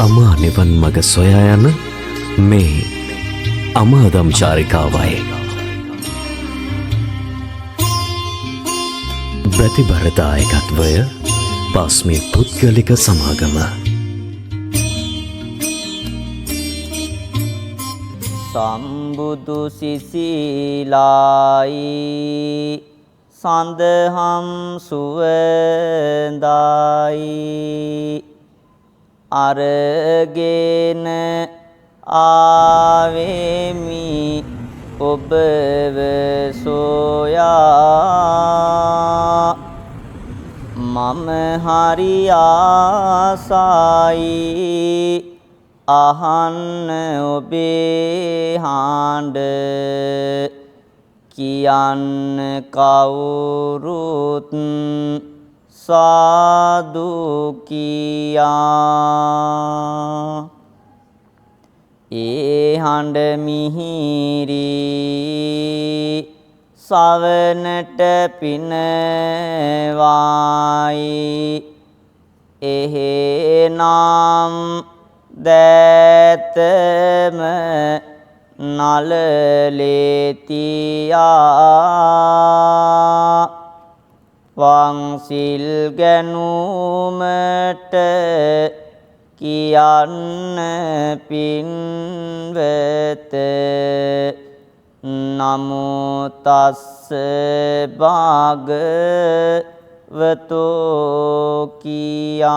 අමා නිවන් මඟ සොයා යන මේ අමාදම් චාරිකාවයි. ප්‍රතිබරදායකත්වය පාස්මී පුද්ගලික සමාගම. සම්බුදු සිසිලායි සඳහම් සුවඳයි අරගෙන ආවෙමි ඔබව සොයා මම හරි ආසයි අහන්න ඔබේ හඬ කියන්න කවුරුත් සාදු කියා ඒ හඬ මිහිරි සවනට පිනවායි එහෙනම් දැතම නලලේතියා වංසිල් ගැනුමට කියන්න පින්වත නමෝ තස්ස භගවතෝ කියා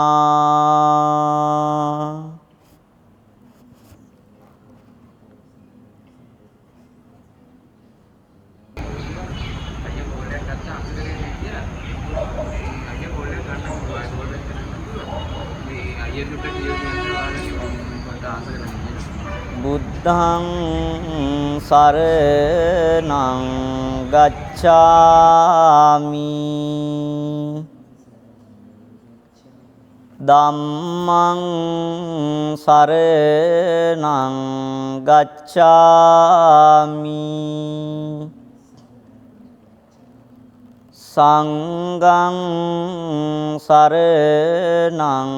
බුද්ධං සරණං ගච්ඡාමි ධම්මං සරණං ගච්ඡාමි සංඝං සරණං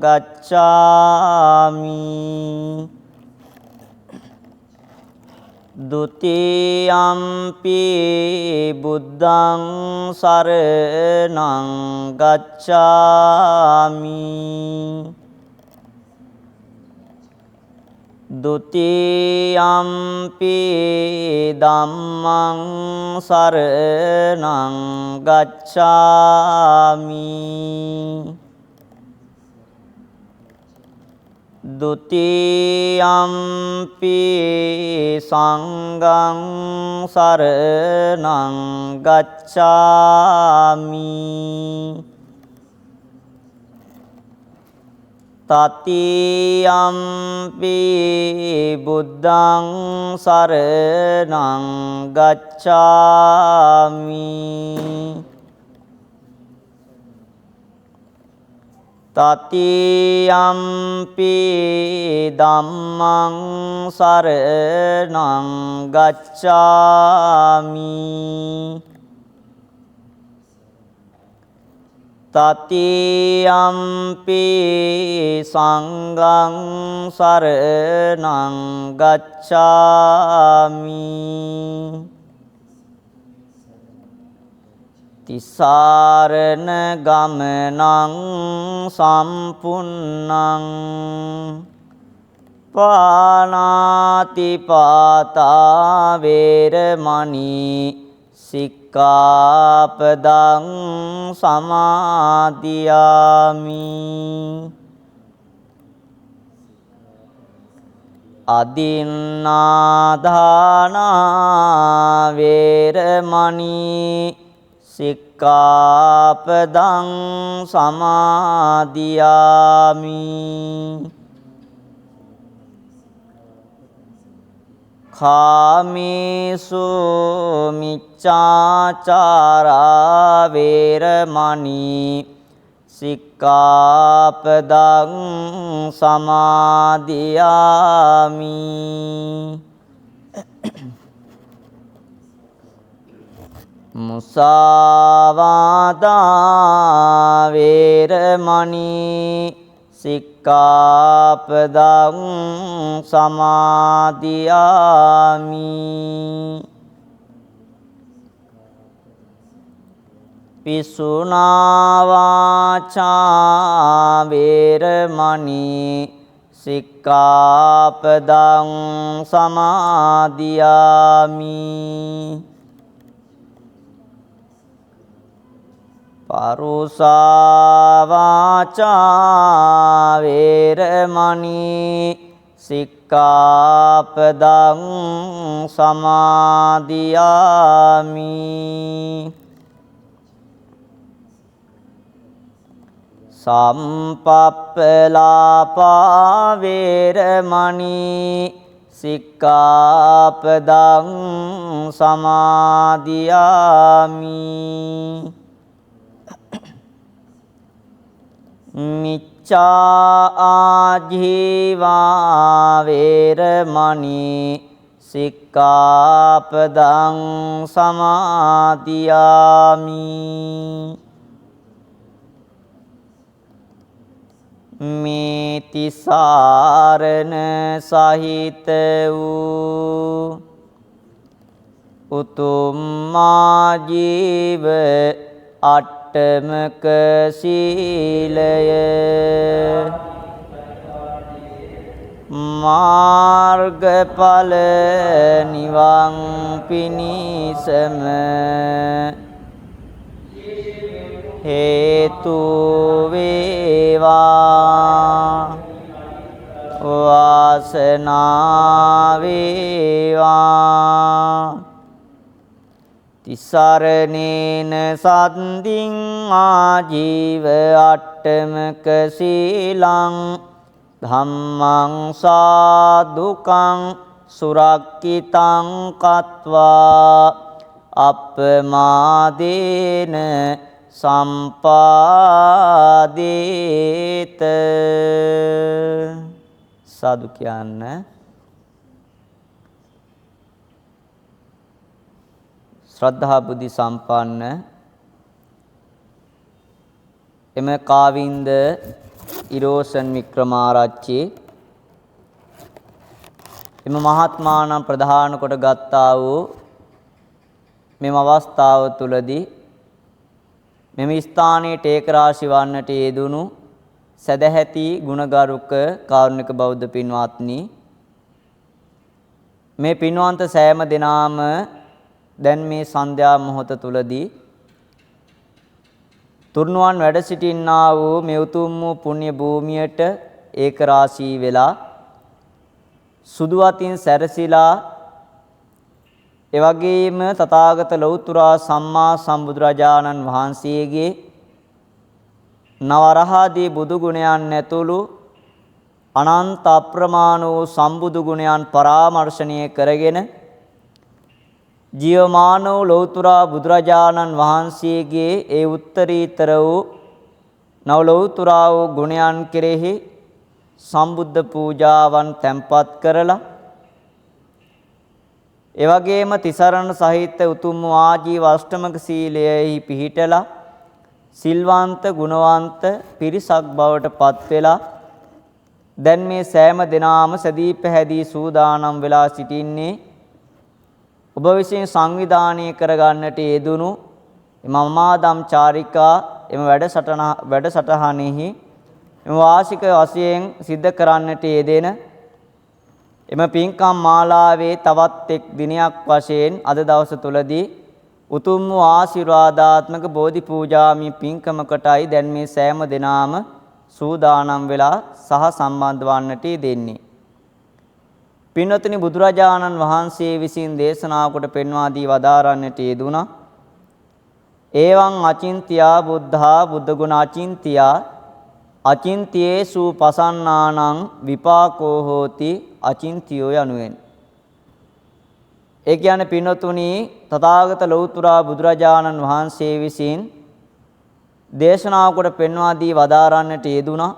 ගච්ඡාමි ဒုတိယံ පි බුද්ධං සරණං ගච්ඡාමි ဒုတိယံ පි ධම්මං සරණං ගච්ඡාමි ဒုတိယံ පි සංඝං සරණං ගච්ඡාමි တတိယံ පි බුද්ධං සරණං ගච්ඡාමි တတိယံ පි ධම්මං සරණං ගච්ඡාමි တတိယံ පි සංඝං සරණං ගච්ඡාමි තිසරණ ගමනං සම්පුන්නං පාණාතිපාතා වේරමණී සික්ඛාපදං සමාදියාමි අදින්නාදානා වේරමණී සික්ඛාපදං සමාදියාමි කාමේසු මිච්ඡාචාරා වේරමණී සික්ඛාපදං සමාදියාමි මුසාවාදා වේරමණී සික්ඛාපදං සමාදියාමි. පිසුනා වාචා වේරමණී සික්ඛාපදං සමාදියාමි. පරුසා වාචා වේරමණී සික්ඛාපදං සමාදියාමි. සම්පප්පලාපා වේරමණී සික්ඛාපදං සමාදියාමි. මිච්ඡා ආජීවා වේරමණී සික්ඛාපදං සමාදියාමි. මේතිසාරණ සහිත වූ උතුම් ආජීව අට්ඨමක සීලය මාර්ගඵල නිවන් පිණිසම හේතු වේවා වාසනාව වේවා. තිසරණේන සද්දින් ආජීව අට්ඨමක සීලං ධම්මං සාදුකං සුරක්ඛිතං කତ୍වා අප්පමාදේන සම්පාදේත. සාදු කියන්න. ශ්‍රද්ධා බුද්ධි සම්පන්න එම කාවින්ද ඉරෝසන් වික්‍රමාරච්චි එම මහත්මානම් ප්‍රධාන කොට ගත්තා වූ මෙම අවස්ථාව තුලදී මෙම ස්ථානයේ ටේක රාශි වන්නට යෙදුණු සදැහැති ගුණගරුක කාරුණික බෞද්ධ පින්වත්නි, මේ පින්වන්ත සෑම දිනාම දැන් මේ සන්ධ්‍යා මොහොත තුලදී තුර්ණුවන් වැඩ සිටින්නා වූ මේ උතුම් වූ පුණ්‍ය භූමියට ඒක රාශී වෙලා සුදු අතින් සැරසිලා එවැගේම තථාගත ලෞතුරා සම්මා සම්බුදුරජාණන් වහන්සේගේ නවරහාදී බුදු ගුණයන් ඇතුළු අනන්ත අප්‍රමාණ වූ සම්බුදු ගුණයන් පරාමර්ශණය කරගෙන ජීවමාන වූ ලෞතුරා බුදුරජාණන් වහන්සේගේ ඒ උත්තරීතර වූ නව ලෞතුරා වූ ගුණයන් කෙරෙහි සම්බුද්ධ පූජාවන් තැන්පත් කරලා එවැගේම තිසරණ සහිත උතුම් ආජීව අෂ්ටමක සීලයෙහි පිහිටලා සිල්වන්ත ගුණවන්ත පිරිසක් බවට පත් වෙලා දැන් මේ සෑම දිනාම සදී පැහැදී සූදානම් වෙලා සිටින්නේ ඔබ විසින් සංවිධානය කරගන්නට යෙදුණු මමාදම් චාරිකා එම වැඩසටහනෙහි එම වාර්ෂික වශයෙන් සිද්ධ කරන්නට යෙදෙන එම පින්කම් මාලාවේ තවත් එක් දිනයක් වශයෙන් අද දවස තුලදී උතුම් වූ ආශිර්වාදාත්මක බෝධි පූජාමි පින්කමකටයි දැන් මේ සෑම දිනාම සූදානම් වෙලා සහ සම්බන්ධ වන්නට දෙන්නේ. පින්වත්නි, බුදුරජාණන් වහන්සේ විසින් දේශනා කොට පෙන්වා දී වදාරන්නට යෙදුණා. එවං අචින්ත්‍යා බුද්ධා බුද්ධ ගුණ අචින්ත්‍යා අචින්ත්‍යේසු පසන්නානං විපාකෝ හෝති අචින්ත්‍යෝ යනුවෙන්. ඒ කියන්නේ පින්වත්නි, තථාගත ලෞතුරා බුදුරජාණන් වහන්සේ විසින් දේශනා කොට පෙන්වා දී වදාරන්නට යෙදුණා.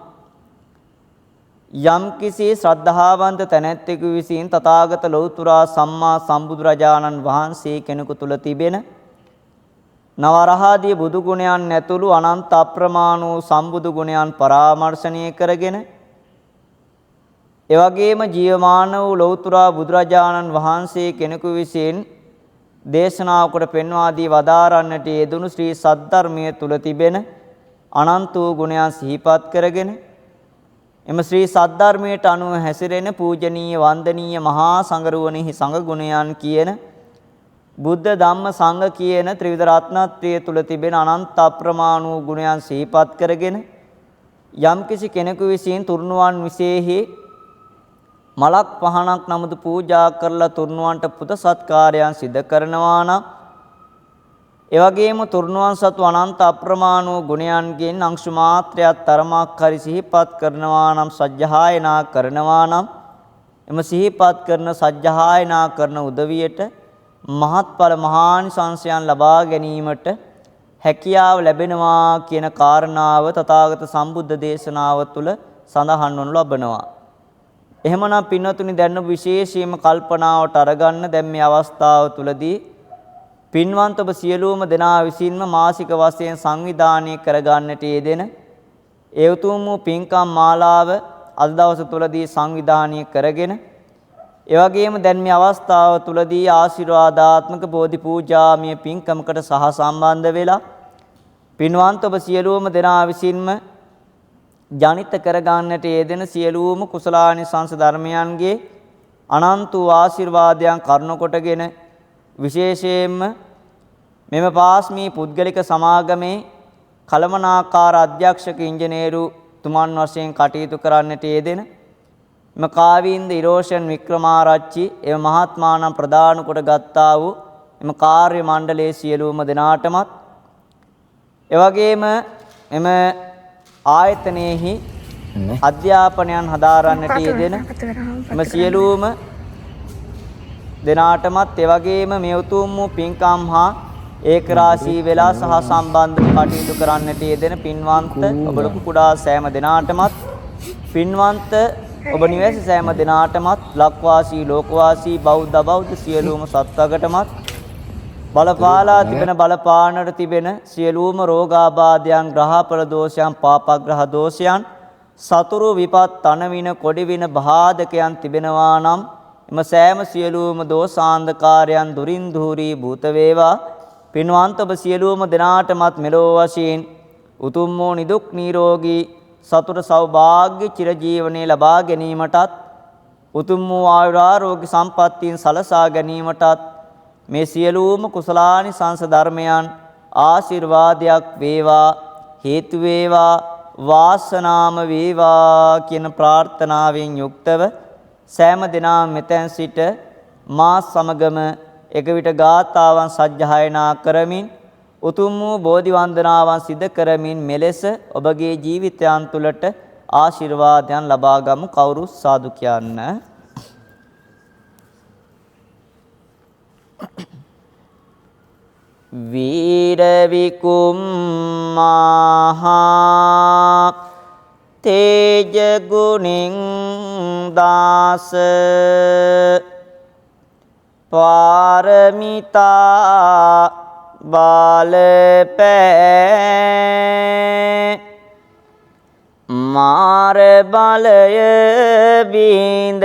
යම්කිසි ශ්‍රද්ධාවන්ත තැනැත්තෙකු විසින් තථාගත ලෞතුරා සම්මා සම්බුදුරජාණන් වහන්සේ කෙනෙකු තුල තිබෙන නවරහාදී බුදු ගුණයන් ඇතුළු අනන්ත අප්‍රමාණ වූ සම්බුදු ගුණයන් පරාමර්ශණය කරගෙන එවැගේම ජීවමාන වූ ලෞතර බුදුරජාණන් වහන්සේ කෙනෙකු විසින් දේශනා කොට පෙන්වා දී වදාරන්නට යෙදුණු ශ්‍රී සද්ධර්මයේ තුල තිබෙන අනන්ත වූ ගුණයන් සිහිපත් කරගෙන එම ශ්‍රී සද්ධර්මයට අනුව හැසිරෙන පූජනීය වන්දනීය මහා සංඝරුවනෙහි සංඝ ගුණයන් කියන බුද්ධ ධම්ම සංඝ කියන ත්‍රිවිධ රත්නත්‍රය තුල තිබෙන අනන්ත අප්‍රමාණ වූ ගුණයන් සිහිපත් කරගෙන යම්කිසි කෙනෙකු විසින් තුර්ණුවන් විශේෂෙහි මලක් පහනක් නමුදු පූජා කරලා තුර්ණුවන්ට පුද සත්කාරයන් සිදු කරනවා නම් එවැගේම තුර්ණුවන් සතු අනන්ත අප්‍රමාණ වූ ගුණයන්ගෙන් අංශු මාත්‍රයක් තරමක් හරි සිහිපත් කරනවා නම් සජ්ජහායනා කරනවා නම් එම සිහිපත් කරන සජ්ජහායනා කරන උදවියට මහත්ඵල මහානිසංසයන් ලබා ගැනීමට හැකියාව ලැබෙනවා කියන කාරණාව තථාගත සම්බුද්ධ දේශනාව තුළ සඳහන් වනු ලබනවා. එහෙමනම් පින්වතුනි දැන් විශේෂයෙන්ම කල්පනාවට අරගන්න දැන් මේ අවස්ථාව තුළදී පින්වන්ත ඔබ සියලුම දෙනා විසින්ම මාසික වශයෙන් සංවිධානය කරගන්නට යෙදෙන ඒ උතුම් වූ පින්කම් මාලාව අද දවස තුළදී සංවිධානය කරගෙන එවැගේම දැන් මේ අවස්ථාව තුළදී ආශිර්වාදාත්මක බෝධි පූජාමය පින්කමකට සහ සම්බන්ධ වෙලා පින්වන්ත ඔබ සියලුම දෙනා විසින්ම ජනිත කරගන්නට යෙදෙන සියලුම කුසලානිසංස ධර්මයන්ගේ අනන්ත වූ ආශිර්වාදයන් කරුණ කොටගෙන විශේෂයෙන්ම මෙම පාස්මී පුද්ගලික සමාගමේ කළමනාකාර අධ්‍යක්ෂක ඉංජිනේරු තුමන් වශයෙන් කටයුතු කරන්නට යෙදෙන එම කාවින්ද ඉරෝෂන් වික්‍රමාරච්චි එම මහත්මානම් ප්‍රදාන කොට ගත්තා වූ එම කාර්ය මණ්ඩලයේ සියලුම දෙනාටමත් එවැගේම එම ආයතනයේහි අධ්‍යාපනයන් හදාරන්නට යෙදෙන එම සියලුම දෙනාටමත් එවැගේම මේ උතුම් වූ පින්කම් හා ඒකරාශී වෙලා සහ සම්බන්ධව කටයුතු කරන්නට යෙදෙන පින්වන්ත ඔබ ලොකු කුඩා සෑම දෙනාටමත් පින්වන්ත ඔබ නිවැරදි සෑම දෙනාටමත් ලක්වාසී ලෝකවාසී බෞද්ධ බෞද්ධ සියලුම සත්වකටමත් බලපාලා තිබෙන බලපානට තිබෙන සියලුම රෝගාබාධයන් ග්‍රහඵල දෝෂයන් පාපග්‍රහ දෝෂයන් සතුරු විපත් තනවින කොඩිවින බාධකයන් තිබෙනවා නම් එම සෑම සියලුම දෝෂාන්ධකාරයන් දුරින් දුරී භූත වේවා පින්වන්ත ඔබ සියලුම දෙනාටමත් මෙලෝ වශයෙන් උතුම් වූ නිදුක් නිරෝගී සතුට සෞභාග්‍ය චිරජීවනයේ ලබා ගැනීමටත් උතුම් වූ ආයුරාරෝග්‍ය සම්පත්තීන් සලසා ගැනීමටත් මේ සියලුම කුසලානිසංස ධර්මයන් ආශිර්වාදයක් වේවා හේතු වේවා වාසනාම වේවා කියන ප්‍රාර්ථනාවෙන් යුක්තව සෑම දිනම මෙතෙන් සිට මා සමගම එක විට ගාථාවන් සජ්ජායනා කරමින් උතුම් වූ බෝධි වන්දනාවන් සිදු කරමින් මෙලෙස ඔබගේ ජීවිතයන් තුළට ආශිර්වාදයන් ලබා ගමු. කවුරු සාදු කියන්න. වීර විකුම්මහා තේජ ගුණින් දාස පාරමිතා බලපෑ මාර බලය බින්ද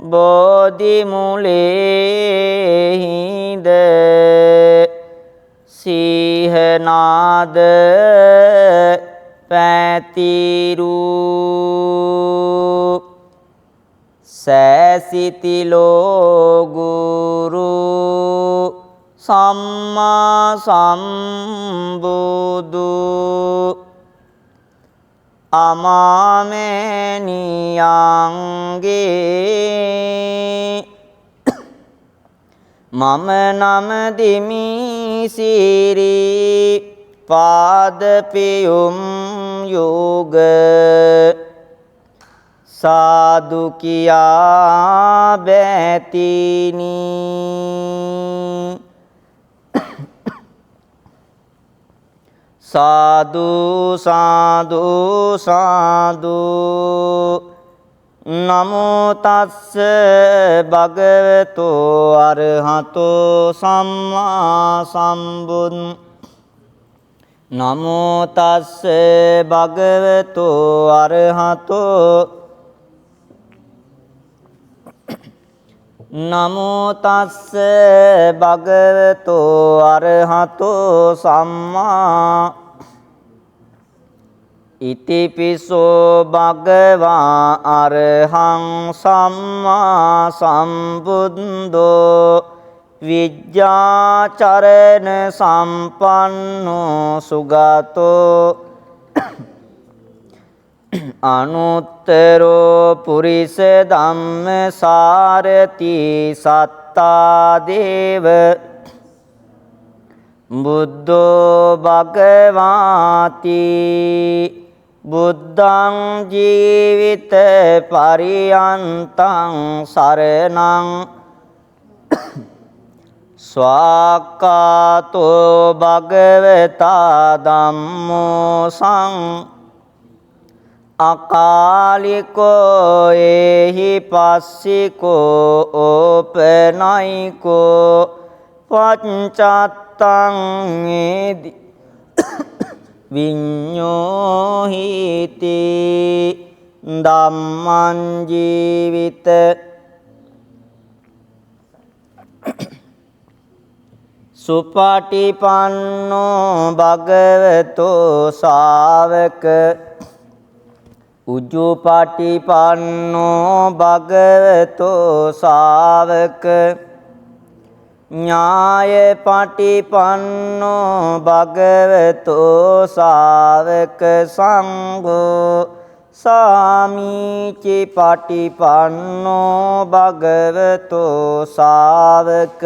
බෝධි මුලේහිද සීහනාද පැතිරු සෑසිතිලෝ ගුරු සම්මා සම්බුදු අමාමෙනියන්ගේ මම නම දිමි සිරි පාදපියුම් යෝග සාදු කියා බැතිනි සාදු සාදු සාදු නමෝ තස්ස භගවතු අරහතෝ සම්මා සම්බුද්ද නමෝ තස්ස භගවතු අරහතෝ නමෝ තස්ස භගවතු අරහතෝ සම්මා ඉතිපිසෝ භගවා අරහං සම්මා සම්බුද්ධෝ විජ්ජාචරණ සම්පන්නෝ සුගතෝ අනුත්තරෝ පුරිස ධම්මසාරති සත්තා දේව බුද්ධෝ භගවාති බුද්ධං ජීවිත පරියන්තං සරණං ස්වාක්ඛාතෝ භගවතා ධම්මෝ සං අකාලිකෝ එහි පස්සිකෝ ඕපනයිකෝ පංචත්තං ඒදි විඤ්ඤෝහිති ධම්මං ජීවිත සුපටිපන්නෝ භගවතෝ ශාවක උජුපටිපන්නෝ භගවතෝ ශාවක ඥාය පටිපන්නෝ භගවතෝ ශාවක සංඝෝ සාමීචි පටිපන්නෝ භගවතෝ ශාවක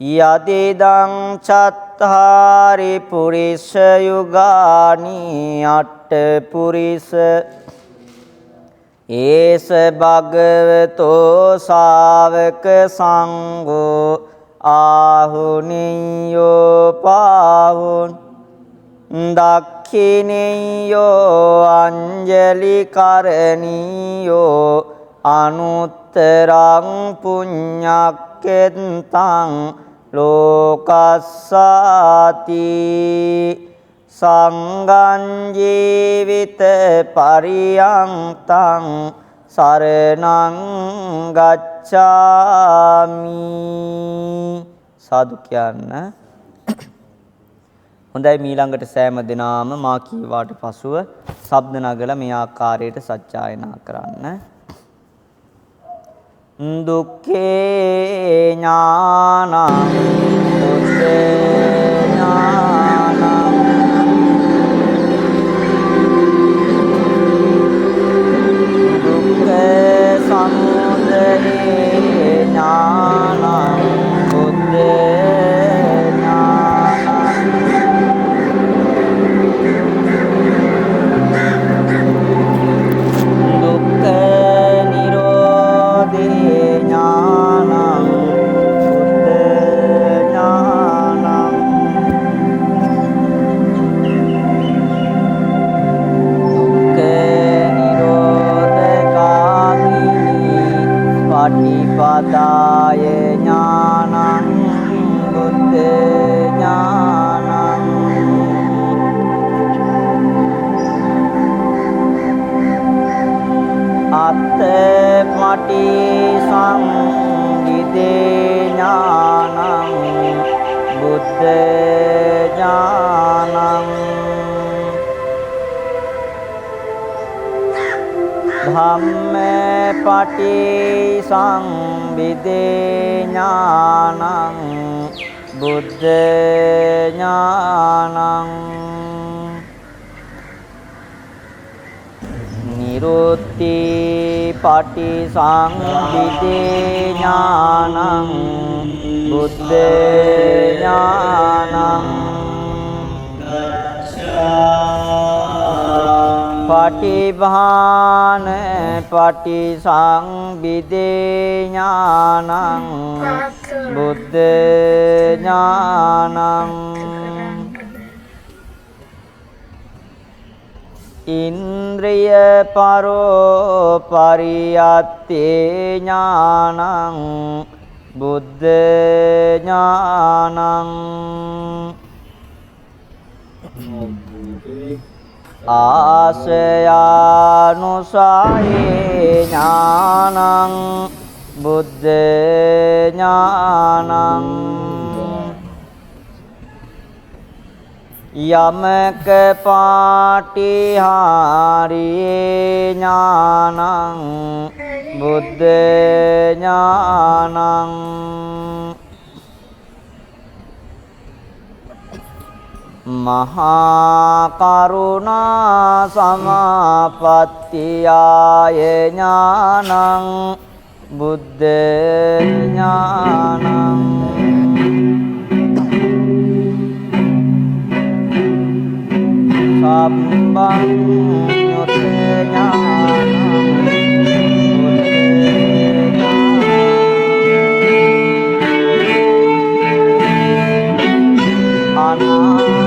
යදිදං චත්තාරි පුරිස යුගානි අට්ඨ පුරිස ඒස භගවතෝ ශාවක සංඝෝ ආහුනියෝ පාහුන් දක්ඛිනියෝ අංජලි කරණියෝ අනුත්තරං පුඤ්ඤක්ඛෙත්තං ලෝකස්සාති සංඝං ජීවිත පරියන්තං සරණං ගච්ඡාමි. සාදු කියන්න. හොඳයි, මීළඟට සෑම දිනාම මා කීවාට පසුව ශබ්ද නගලා මේ ආකාරයට සත්‍යයනා කරන්න. දුක්ඛේ ඥානං දුක්ඛේ ඥානං දුක්ඛේ සමුදය ඥානං බුද්ධේ ඥානං දුක්ඛේ නිරෝධේ ඥානං බුද්ධේ ඥානං දුක්ඛේ නිරෝධකාමිනී පටිපදාය ඥානං බුද්ධේ ඥානං අත්තමටි සංගිදේ ඥානං බුද්ධ ඥානං ධම්මපටි සංවිදේ ඥානං බුද්ධ ඥානං නිරුත්ති පටි සංවිදේ ඥානං බුද්ධ ඥානං පටිභාන පටි සංවිදේ ඥානං බුද්ධ ඥානං ඉන්ද්‍රිය පරෝ පරියත්තේ ඥානං බුද්ධ ඥානං ආසයානුසායේ ඥානං බුද්ධ ඥානං යමක පාටිහාරියේ ඥානං බුද්ධ ඥානං මහා කරුණා සමාපත්තියාය ඥානං බුද්ධ ඥානං සම්බං යොත ඥානං බුද්ධ අනාවරණ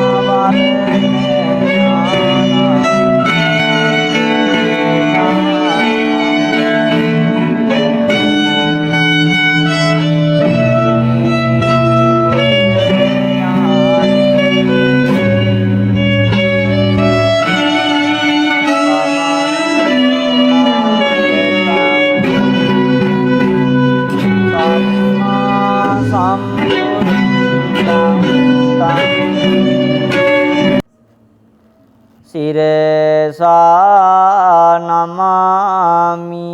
සිරසා නමාමි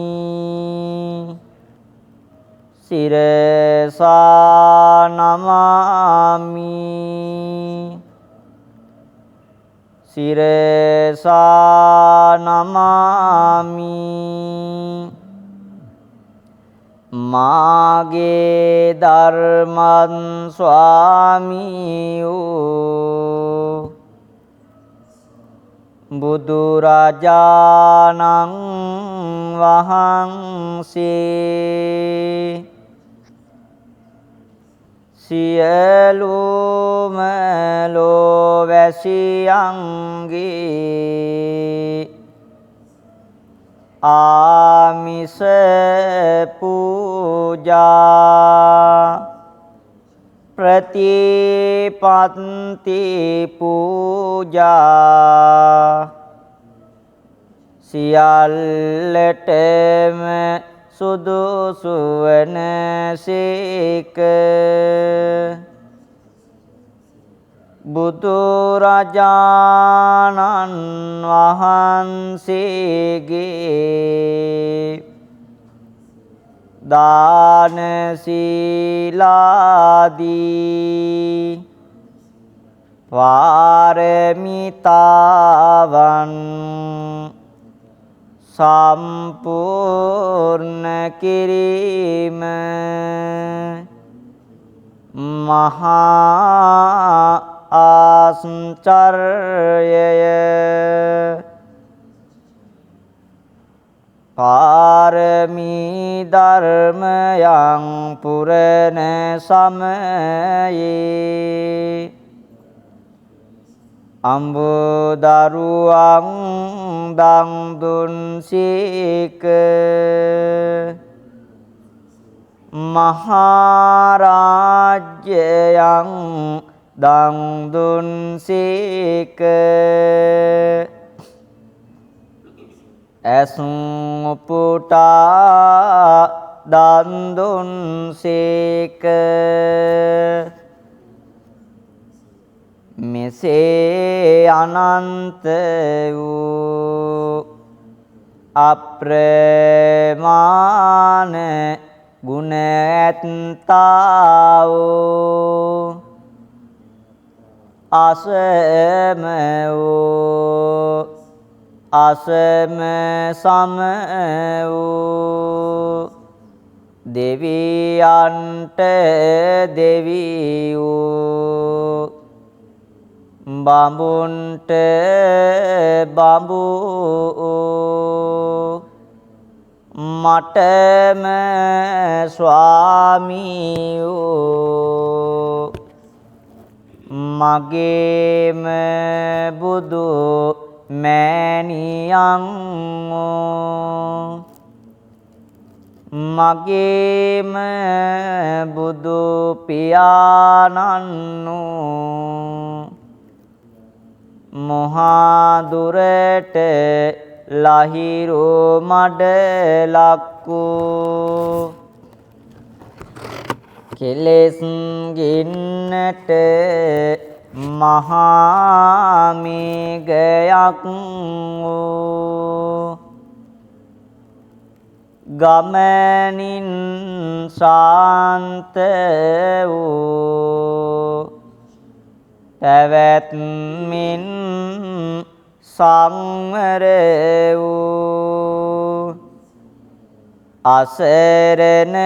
සිරසා නමාමි සිරසා නමාමි මාගේ ධර්මං ස්වාමියෝ බුදුරජාණන් වහන්සේ සියලුම ලෝවැසියන්ගේ ආමිස පූජා ප්‍රතිපත්ති පූජා සියල්ලටම සුදුසු වනසේක බුදුරජාණන් වහන්සේගේ දාන සීලාදී පාරමිතාවන් සම්පූර්ණ කිරීම මහා ආශ්චර්යය පාරමී ධර්මයන් පුරණ සමයේ අම්බුදරුවන් දන් දුන් සීක මහරාජ්‍යයන් දන් දුන් සීක ඇසුම් පුටා දන් දුන් සීක මෙසේ අනන්ත වූ අප්‍රමාණ ගුණ ඇත්තාවෝ අසම වූ අසම සම වූ දෙවියන්ට දෙවියෝ බඹුන්ට බඹුෝ මටම ස්වාමියෝ මගේම බුදු මෑණියන් මගේම බුදු පියාණන් මොහා දුරට ලහිරු මඩලක්කු කෙලෙස් ගින්නට මහා මේඝයක් ගමනින් ශාන්ත වූ පැවැත්මින් සංවර වූ අසරණ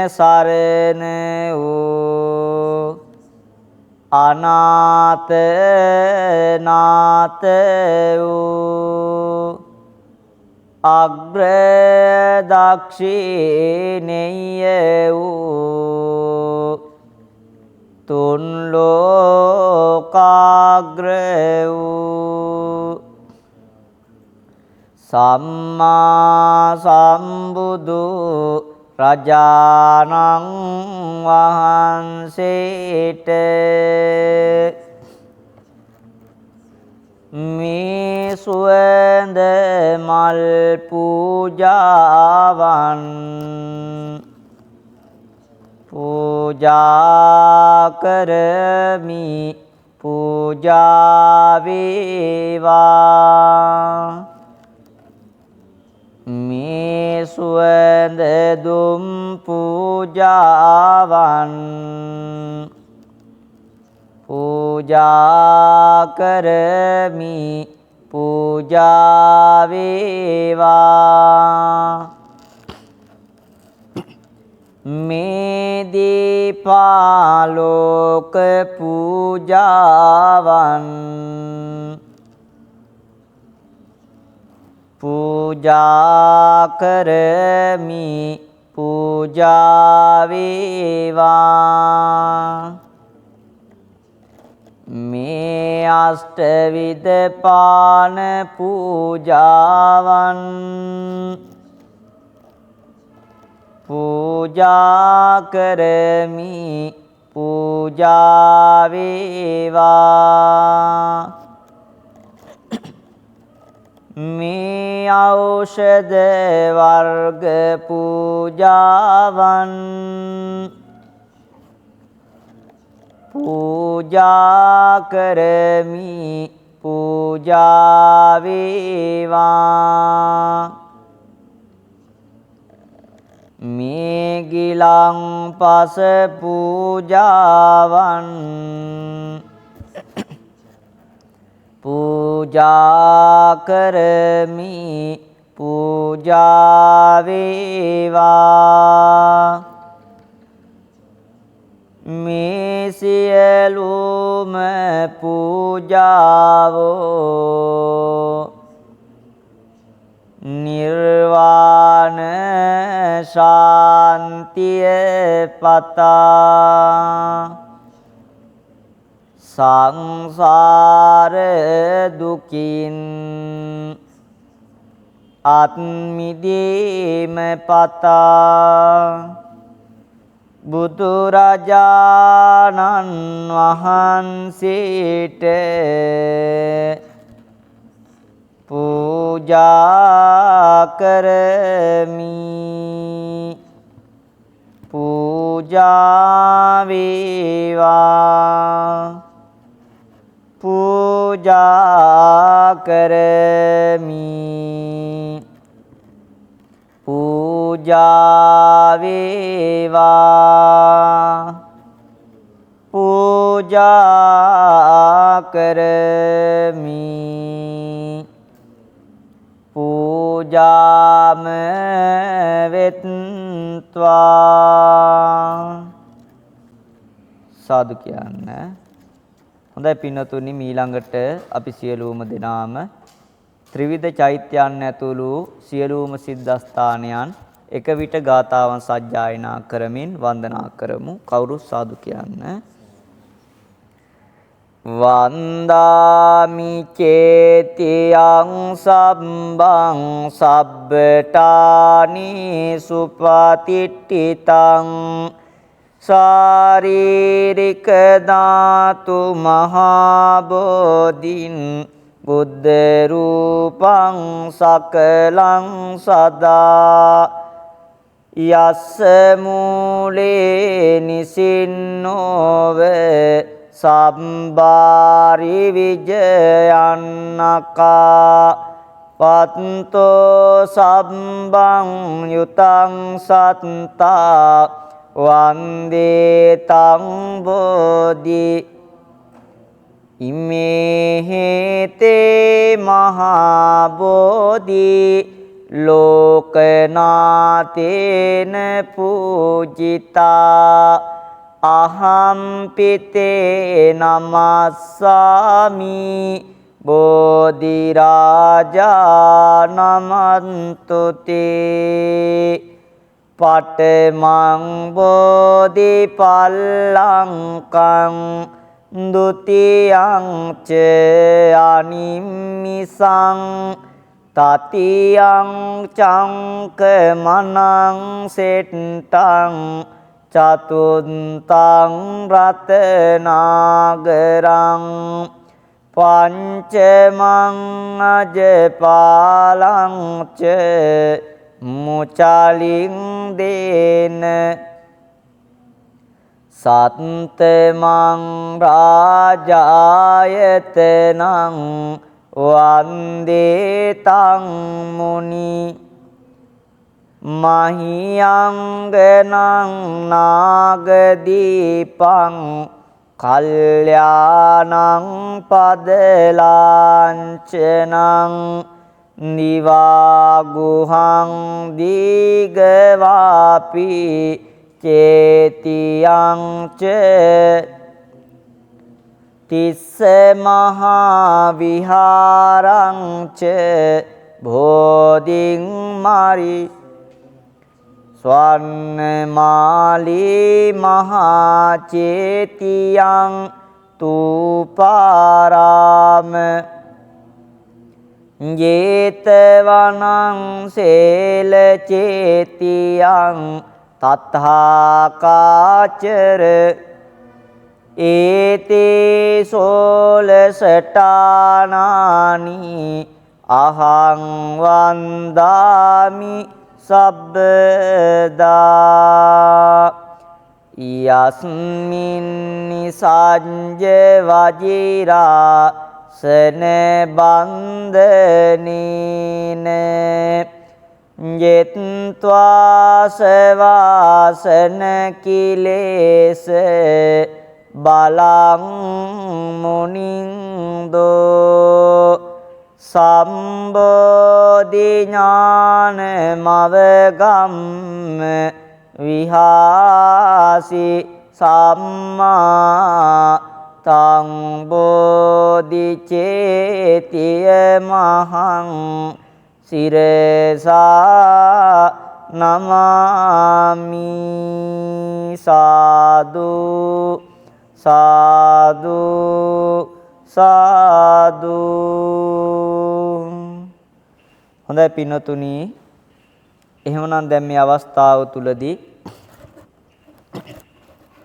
සරණ වූ අනාථ නාථ වූ අග්‍ර දක්ෂිනේය වූ තුන් ලෝකාග්‍ර වූ සම්මා සම්බුදු රජාණන් වහන්සේට මේ සුවඳ මල් පූජාවන් පූජා කරමි පූජා වේවා මේ සුවඳ දුම් පූජාවන් පූජා කරමි පූජා වේවා මේ දීපාලෝක පූජාවන් පූජා කරමි පූජා වේවා මේ අෂ්ටවිධ පාන පූජාවන් පූජා කරමි පූජා වේවා මේ ඖෂධ වර්ග පූජාවන් පූජා කරමි පූජා වේවා මේ ගිලන්පස පූජාවන් පූජා කරමි පූජා වේවා මේ සියලුම පූජාවෝ නිර්වාණ ශාන්තිය පතා සංසාර දුකින් අත් මිදීම පතා බුදුරජාණන් වහන්සේට පූජා කරමි පූජා වේවා පූජා කරමි පූජා වේවා පූජා කරමි පූජාම වෙත්වා සාදු කියන්න. හොඳයි පින්නතුනි, ඊළඟට අපි සියලුම දෙනාම ත්‍රිවිධ චෛත්‍යයන් ඇතුළු සියලුම සිද්ධාස්ථානයන් එක විට ගාථාවන් සජ්ජායනා කරමින් වන්දනා කරමු. කවුරු සාදු කියන්න. වන්දාමි චේතියං සම්බං සබ්බටානි සුපතිට්ඨිතං ශාරීරික ධාතු මහා බෝධින් බුද්ධ රූපං සකලං සදා යස්ස මූලේ නිසින්නෝව සම්බාරි විජයන්නකා පත්තෝ සම්බං යුතං සත්තා වන්දේ තං බෝධි ඉමේ හේතේ මහා බෝධි ලෝකනාතේන පූජිතා අහම් පිතේ නමස්සාමි බෝධි රාජා නමන්තුතේ පඨමං බෝධි පල්ලංකං ဒုတိယံ ච අනිම්මිසං තතියං චංක මනං සෙට්ටං චතුන්තං රතනාගරං පංචමං අජපාලං ච මුචාලින් දේන සත්තමං රාජායතනං වන්දේ තං මුනි මහියංගනං නාගදීපං කල්යාණං පදලාංචනං නිවාගුහං දීගවාපි චේතියං ච තිස්ස මහා විහාරං ච බෝධින් මාරි ස්වර්ණමාලී මහා චේතියං තූපාරාම ජේතවනං සේල චේතියං තත්ථාකාචර ඒතේ සෝලසටානානි අහං වන්දාමි සබ්බදා යස්මින් නිසංජ වජිරා සන බන්ධනීන යෙත්වා සවාසන කිලේස බලං මුනින්දෝ සම්බෝධි ඥාන මවගම්ම විහාසි සම්මා තං බෝධි චේතිය මහං සිරසා නමාමි සාදු සාදු සාදු. හොඳයි පින්වතුනි, එහෙමනම් දැන් මේ අවස්ථාව තුලදී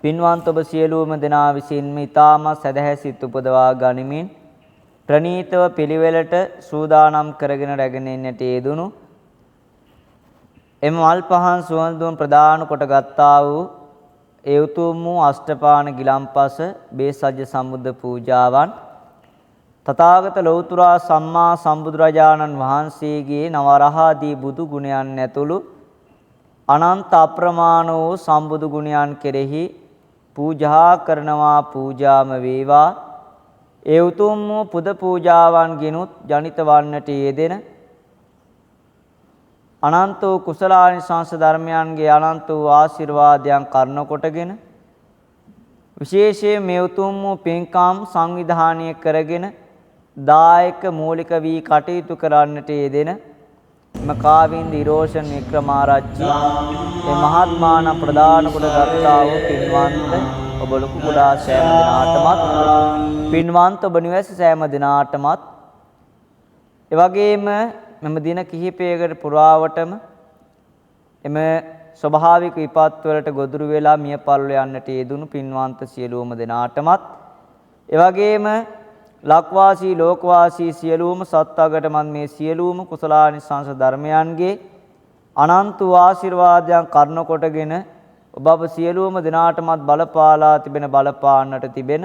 පින්වන්ත ඔබ සියලුම දෙනා විසින්ම ඊ타මත් සදහැ සිත් උපදවා ගනිමින් ප්‍රණීතව පිළිවෙලට සූදානම් කරගෙන රැගෙන එන්නට යෙදුණු එම මල් පහන් සුවඳ දුම් ප්‍රදාන කොට ගත්තා වූ ඒ උතුම් වූ අෂ්ටපාණ ගිලම්පස බේසජ්‍ය සම්බුද්ධ පූජාවන් තථාගත ලෞතර සම්මා සම්බුදුරජාණන් වහන්සේගේ නවරහාදී බුදු ගුණයන් ඇතුළු අනන්ත අප්‍රමාණ වූ සම්බුදු ගුණයන් කෙරෙහි පූජා කරනවා පූජාම වේවා. ඒ උතුම් වූ පුද පූජාවන් ගිනුත් ජනිත වන්නට යෙදෙන අනන්ත වූ කුසලානිසංස ධර්මයන්ගේ අනන්ත වූ ආශිර්වාදයන් කරන කොටගෙන විශේෂයෙන් මේ උතුම් වූ පින්කම් සංවිධානය කරගෙන දායක මූලික වී කටයුතු කරන්නට යෙදෙන මකාවින්ද ඉරෝෂන් වික්‍රමාරච්චි මේ මහත්මාන ප්‍රදාන කොට ගත්තා වූ පින්වන්ත ඔබ ලොකු කුඩා සෑම දිනාටමත් පින්වන්ත ඔබ නිවැස සෑම දිනාටමත් එවැගේම මෙම දින කිහිපයකට පුරාවටම එම ස්වභාවික විපත් වලට ගොදුරු වෙලා මිය පරලෝ යන්නට යෙදුණු පින්වන්ත සියලුම දෙනාටමත් එවැගේම ලක්වාසී ලෝකවාසී සියලුම සත්වගටමත් මේ සියලුම කුසලානිසංස ධර්මයන්ගේ අනන්ත ආශිර්වාදයන් කරුණ කොටගෙන ඔබ අප සියලුම දෙනාටමත් බලපාලා තිබෙන බලපාන්නට තිබෙන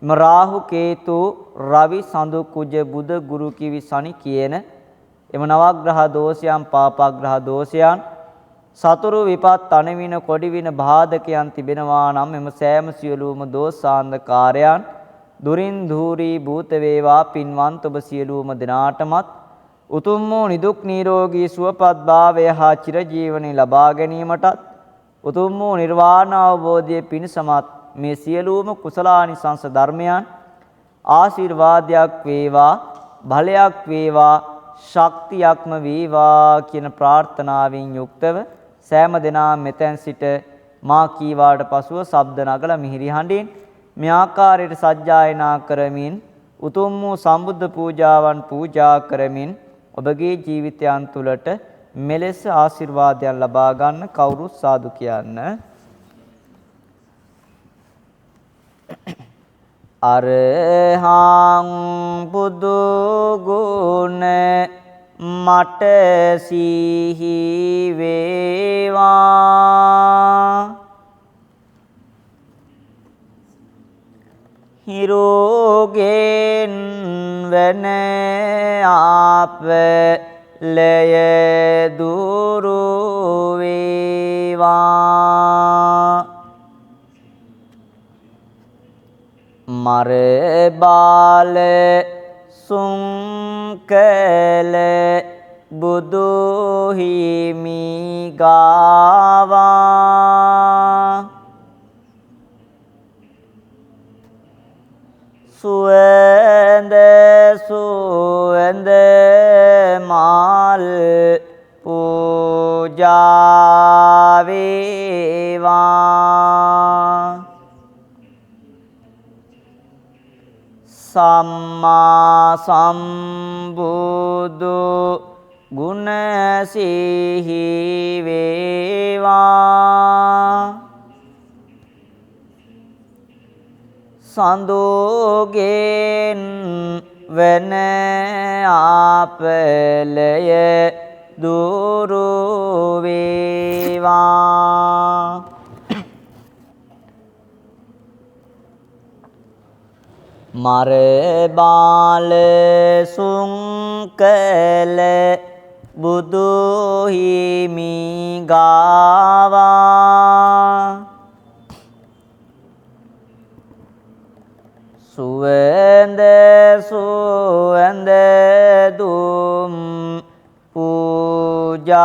එම රාහු කේතු රවි සඳු කුජ බුද ගුරු කිවි සනි කියන එම නවග්‍රහ දෝෂයන් පාපග්‍රහ දෝෂයන් සතුරු විපත් අනවින කොඩිවින බාධකයන් තිබෙනවා නම් එම සෑම සියලුම දෝෂාන්ධකාරයන් දුරින් ධූරී භූත වේවා පින්වන්ත ඔබ සියලුම දෙනාටමත් උතුම් වූ නිදුක් නිරෝගී සුවපත් භාවය හා චිරජීවනයේ ලබා ගැනීමටත් උතුම් වූ නිර්වාණ අවබෝධයේ පිණසමත් මේ සියලුම කුසලානිසංස ධර්මයන් ආශිර්වාදයක් වේවා බලයක් වේවා ශක්තියක්ම වේවා කියන ප්‍රාර්ථනාවෙන් යුක්තව සෑම දෙනා මෙතෙන් සිට මා කීවාට පසුව ශබ්ද නගලා මිහිරි හඬින් මේ ආකාරයට සජ්ජායනා කරමින් උතුම් වූ සම්බුද්ධ පූජාවන් පූජා කරමින් ඔබගේ ජීවිතයන් තුළට මෙලෙස ආශිර්වාදයන් ලබා ගන්න කවුරුත් සාදු කියන්න. අරහං බුදු ගුණ මට සිහි වේවා හිරුගෙන් වන ආපලය දුරු වේවා මර බාල සුංකල බුදු හිමි ගාවා සුවඳ සුවඳ මාල් පූජා වේවා සම්මා සම්බුදු ගුණ සිහි වේවා සඳුගෙන් වන ආපලය දුරු වේවා මර බාල සුංකල බුදු හිමි ගාවා සුවඳ සුවඳ දුම් පූජා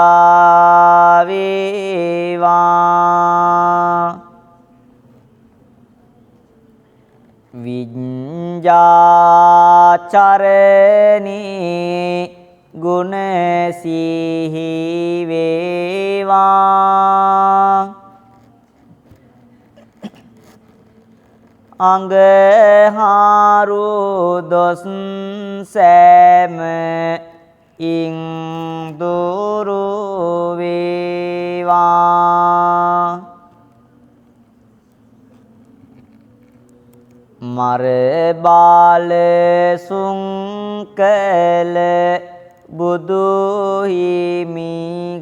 වේවා විඤ්ඤාචරණී ගුණ සිහි වේවා අඟහාරු දොස් සෑම ඉන් දුරු වේවා මර බාල සුංකල බුදු හිමි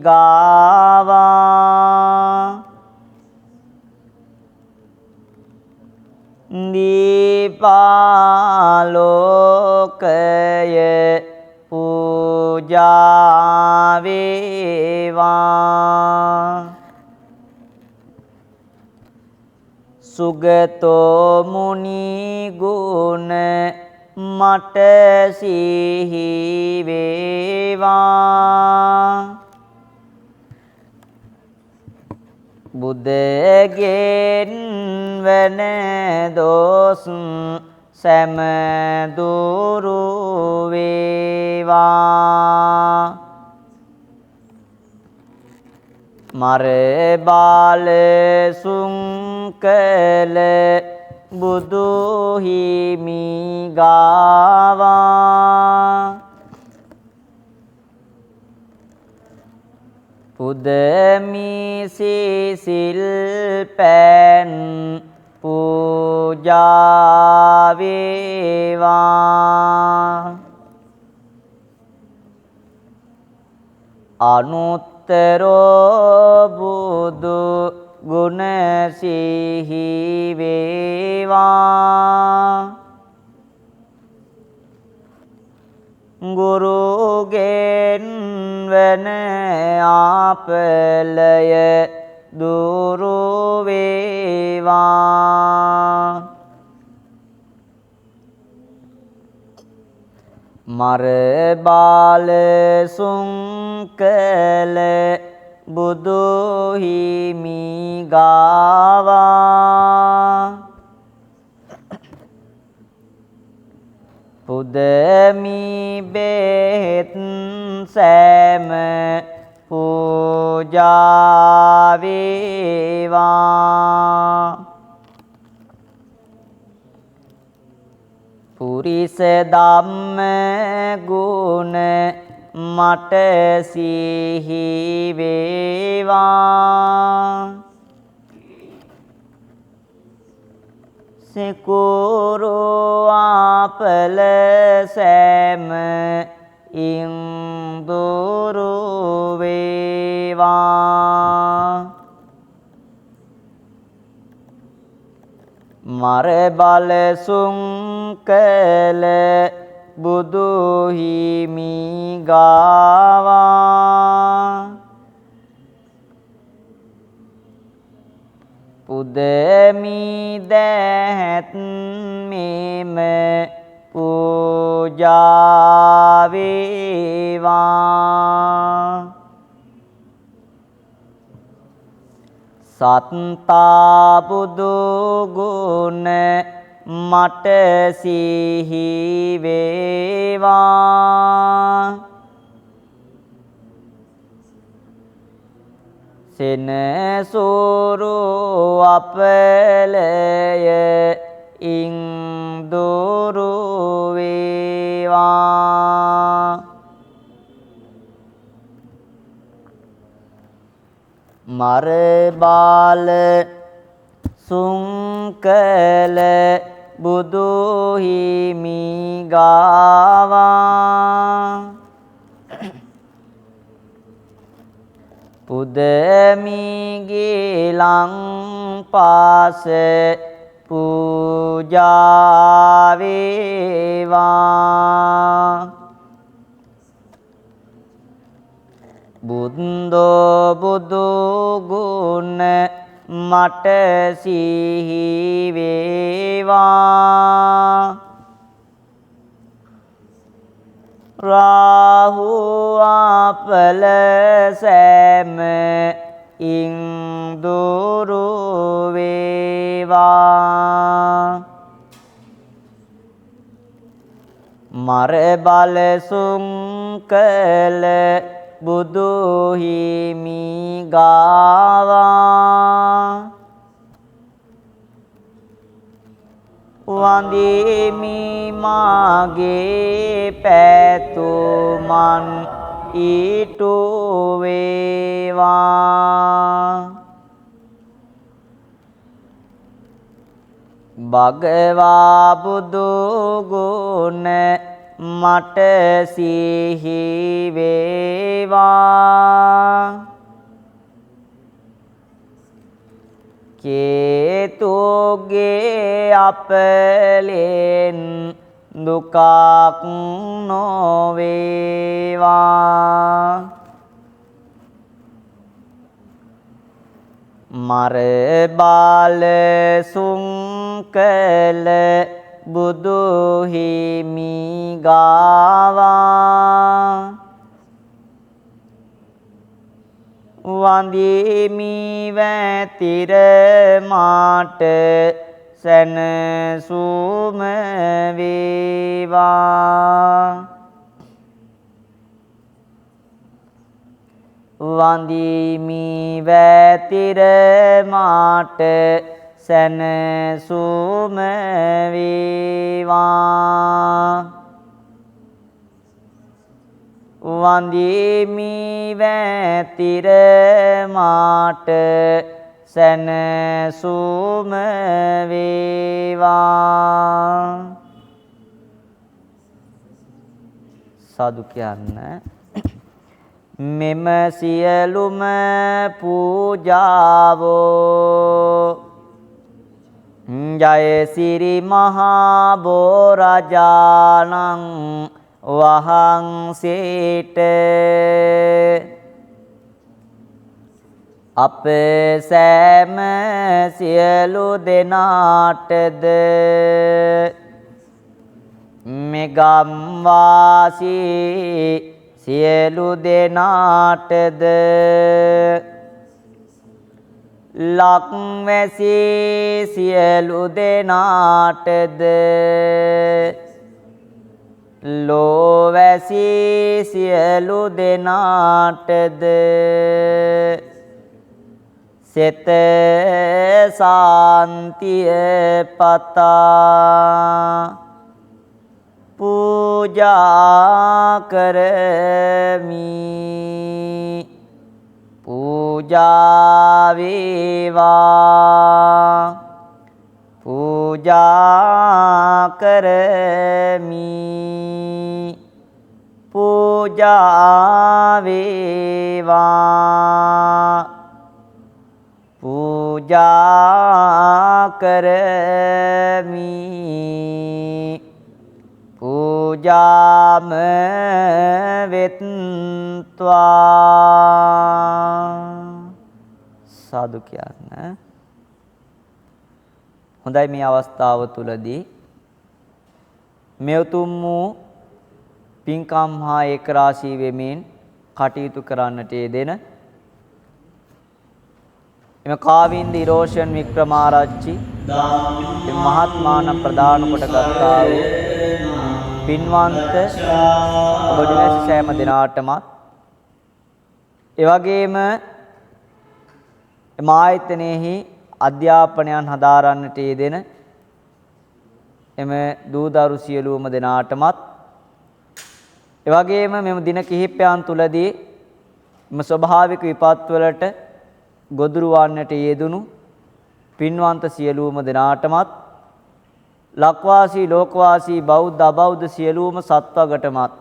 ගාවා දීපාලෝකය පූජා වේවා සුගතෝ මුනි ගුණ මට සිහි වේවා බුදගෙන් වන දොස් සැම දුරු වේවා මර බාල සුංකල බුදු හිමි ගාවා පුදමි සිසිල් පෑන් පූජා වේවා අනුත්තරෝ බුදු ගුණ සිහි වේවා ගුරුගෙන් වන ආපලය දුරු වේවා මර බාල සුංකල බුදු හිමි ගාවා පුදමි බෙහෙත් සෑම පූජා වේවා පුරිස ධම්ම ගුණ මට සිහි වේවා සිකුරු ආපල සෑම ඉන්දුරු වේවා මර බල සුංකල බුදු හිමි ගාවා පුදමි දැත් මෙම පූජා වේවා සත්තා බුදු ගුණ මට සිහි වේවා සෙනසුරු අපලය ඉන්දුරු වේවා මර බාල සුංකල බුදු හිමි ගාවා පුදමි ගිලං පාස පූජා වේවා බුද්ධෝ බුදු ගුණ මට සිහි වේවා රාහු අපල සෑම ඉන්දුරු වේවා මර බල සුංකල බුදු හිමි ගාවා වඳිමි මාගේ පැතුමන් ඊටු වේවා භගවා බුදු ගුණ මට සිහි වේවා කේතුගේ අපලෙන් දුකක් නොවේවා මර බාල සුංකල බුදු හිමි ගාවා වඳිමි වැතිර මාට සැනසුම වේවා වඳිමි වැතිර මාට සැනසුම වේවා වඳිමි වැතිර මාට සැනසුම වේවා සාදු කියන්න මෙම සියලුම පූජාවෝ ජය සිරි මහා බෝරජාණන් වහන්සේට අප සෑම සියලු දෙනාටද මෙගම් වාසී සියලු දෙනාටද ලක්වැසි සියලු දෙනාටද ලෝවැසි සියලු දෙනාටද සෙත සාන්තිය පතා පූජා කරමි පූජා වේවා පූජා කරමි පූජා වේවා පූජා කරමි පූජාම වෙත්වා සාදු කියන්න හොඳයි මේ අවස්ථාව තුලදී මේ උතුම් වූ පින්කම් හා ඒකරාශී වෙමින් කටයුතු කරන්නට යෙදෙන එම කාවින්ද ඉරෝෂන් වික්‍රමාරච්චි මහත්මාන ප්‍රදාන කොට ගත්තා වූ පින්වන්ත ඔබ සෑම දිනාටමත් ඒ වගේම එම ආයතනයේහි අධ්‍යාපනයන් හදාරන්නට යෙදෙන එම දූ දරු සියලුම දෙනාටමත් ඒ වගේම මෙම දින කිහිපයන් තුලදී එම ස්වභාවික විපත් වලට ගොදුරු වන්නට යෙදුණු පින්වන්ත සියලුම දෙනාටමත් ලක්වාසී ලෝකවාසී බෞද්ධ අබෞද්ධ සියලුම සත්වගටමත්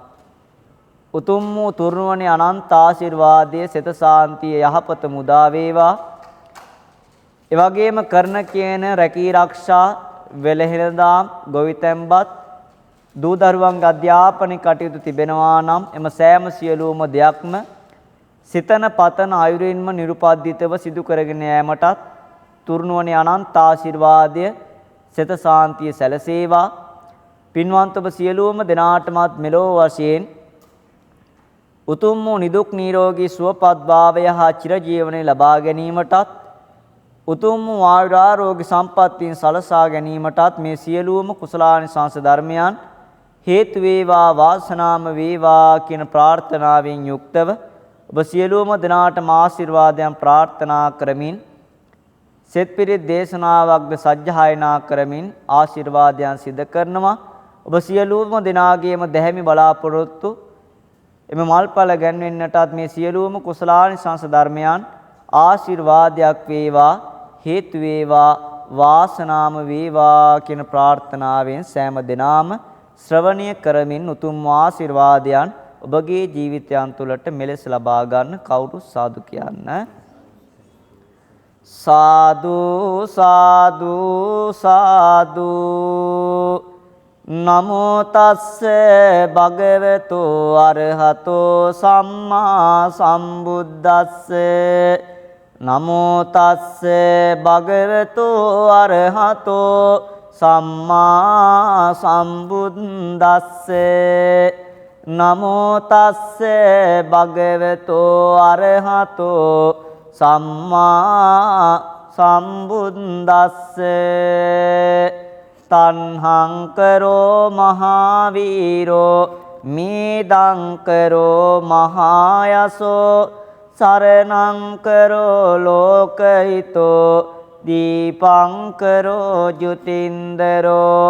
උතුම් වූ තුර්ණවනේ අනන්ත ආශිර්වාදයේ සිත සාන්තිය යහපත මුදා වේවා ඒ වගේම කරන කියන රැකී ආරක්ෂා වෙලහෙළදාම් ගොවිතැන්පත් දූ දරුවන්ගේ අධ්‍යාපනික කටයුතු තිබෙනවා නම් එම සෑම සියලුම දෙයක්ම සිතන පතන ආයුරින්ම නිරුපද්දිතව සිදු කරගෙන යාමටත් තුර්ණවනේ අනන්ත ආශිර්වාදය සිත සාන්තිය සැලසේවා පින්වන්ත ඔබ සියලුම දෙනාටමත් මෙලෝ වශයෙන් උතුම් වූ නිදුක් නිරෝගී සුවපත් භාවය හා චිරජීවනය ලබා ගැනීමටත් උතුම් වූ ආයුරාරෝග්‍ය සම්පත්තියෙන් සලසා ගැනීමටත් මේ සියලුම කුසලානිසංස ධර්මයන් හේතු වේවා වාසනාම වේවා කියන ප්‍රාර්ථනාවෙන් යුක්තව ඔබ සියලුම දෙනාටම ආශිර්වාදයන් ප්‍රාර්ථනා කරමින් සෙත් පිරිත් දේශනාවක්ද සජ්ජායනා කරමින් ආශිර්වාදයන් සිදු කරනවා ඔබ සියලුම දෙනාගේම දැහැමි බලාපොරොත්තු එම මල්පල ගැන්වෙන්නටත් මේ සියලුම කුසලානිසංස ධර්මයන් ආශිර්වාදයක් වේවා හේතු වේවා වාසනාම වේවා කියන ප්‍රාර්ථනාවෙන් සෑම දිනාම ශ්‍රවණය කරමින් උතුම් ආශිර්වාදයන් ඔබගේ ජීවිතයන් තුළට මෙලෙස ලබා ගන්න කවුරු සාදු කියන්න සාදු සාදු සාදු නමෝ තස්ස භගවතු අරහතෝ සම්මා සම්බුද්දස්ස නමෝ තස්ස භගවතු අරහතෝ සම්මා සම්බුද්දස්ස නමෝ තස්ස භගවතු අරහතෝ සම්මා සම්බුද්දස්ස තණ්හං කරෝ මහාවීරෝ මේදං කරෝ මහායසෝ සරණං කරෝ ලෝකහිතෝ දීපංකරෝ ජුතින්දරෝ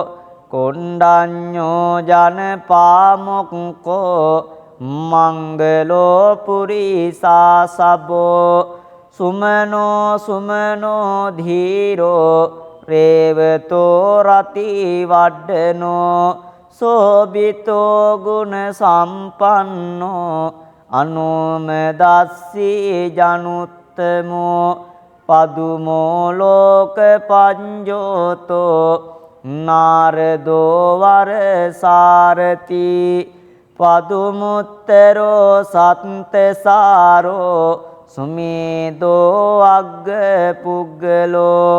කොණ්ඩඤ්ඤෝ ජනපාමුක්කෝ මංගලෝ පුරිසා සබ්බෝ සුමනෝ සුමනෝ ධීරෝ රේවතෝ රති වඩ්ඩනෝ සෝබිතෝ ගුණ සම්පන්නෝ අනුමදස්සී ජනුත්තමෝ පදුමෝ ලෝක පඤ්ජෝතෝ නාරදෝ වරසාරති පදුමුත්තරෝ සත්තසාරෝ සුමේදෝ අග්ග පුග්ගලෝ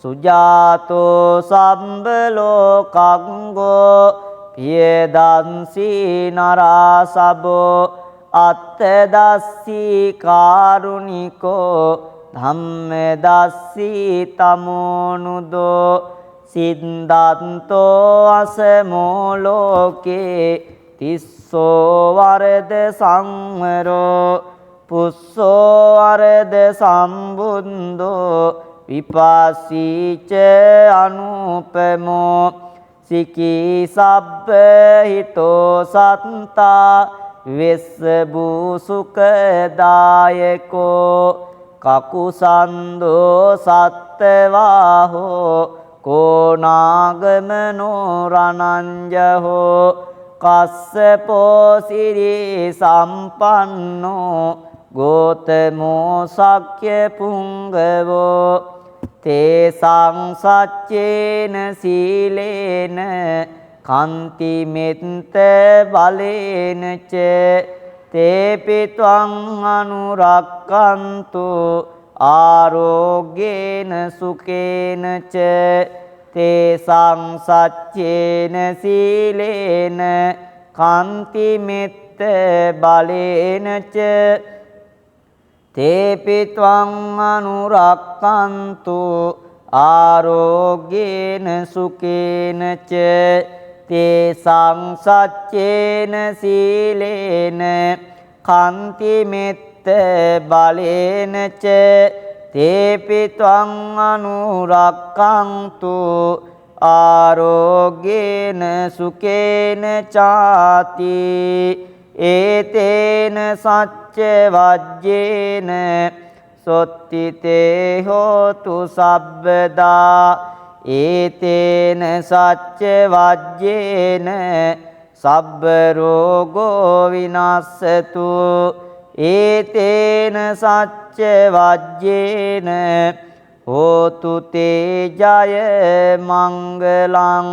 සුජාතෝ සම්බලෝකංගෝ පියදන්සී නරාසබෝ අත්තදස්සී කාරුණිකෝ ධම්මදස්සී තමෝනුදෝ සිද්ධාන්තෝ අසමෝ ලෝකේ තිස්සෝ වරද සංවරෝ පුස්සෝ වරද සම්බුන්දෝ විපාසීච අනුපමෝ සිකී සබ්බ හිතෝ සත්තා වෙස්සබූ සුඛදායකෝ කකුසන්දෝ සත්තවාහෝ කෝනාගමනෝ රණංජහෝ කස්සපෝ සිරී සම්පන්නෝ ගෝතමෝ සක්්‍ය පුංගවෝ තේසං සච්චේන සීලේන කන්ති මෙත්ත බලේන ච තේපි ත්වං අනුරක්ඛන්තු ආරෝග්‍යේන සුකේන ච තේසං සච්චේන සීලේන කන්ති මෙත්ත බලේන ච තේපි ත්වං අනුරක්ඛන්තු ආරෝග්‍යේන සුකේන ච තේසං සච්චේන සීලේන කන්ති මෙත්ත බලේන ච තේපි ත්වං අනුරක්ඛන්තු ආරෝග්‍යේන සුකේන චාති ඒතේන සච්ච වජ්ජේන සොත්තිතේ හෝතු සබ්බදා ඒතේන සච්ච වජ්ජේන සබ්බ රෝගෝ විනස්සතු ඒතේන සච්ච වජ්ජේන හෝතු තේ ජය මංගලං